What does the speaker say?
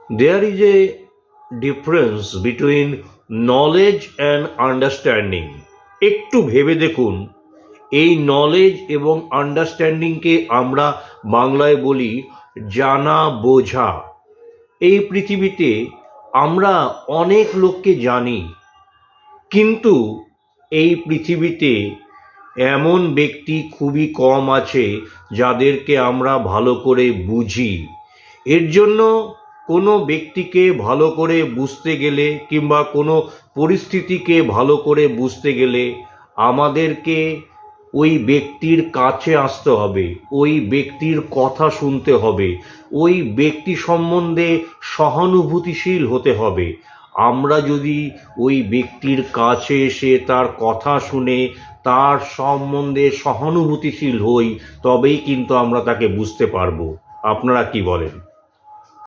There is a difference between knowledge and understanding. একটু ভেবে দেখুন, এই নলেজ এবং আন্ডারস্ট্যান্ডিংকে আমরা বাংলায় বলি জানা বোঝা। এই পৃথিবীতে আমরা অনেক লোককে জানি, কিন্তু এই পৃথিবীতে এমন ব্যক্তি খুবই কম আছে যাদেরকে আমরা ভালো করে বুঝি। এর জন্য কোনো ব্যক্তিকে ভালো করে বুঝতে গেলে কিংবা কোনো পরিস্থিতিকে ভালো করে বুঝতে গেলে আমাদেরকে ওই ব্যক্তির কাছে আসতে হবে, ওই ব্যক্তির কথা শুনতে হবে, ওই ব্যক্তি সম্বন্ধে সহানুভূতিশীল হতে হবে। আমরা যদি ওই ব্যক্তির কাছে এসে তার কথা শুনে তার সম্বন্ধে সহানুভূতিশীল হই, তবেই কিন্তু আমরা তাকে বুঝতে পারবো। আপনারা কি বলেন?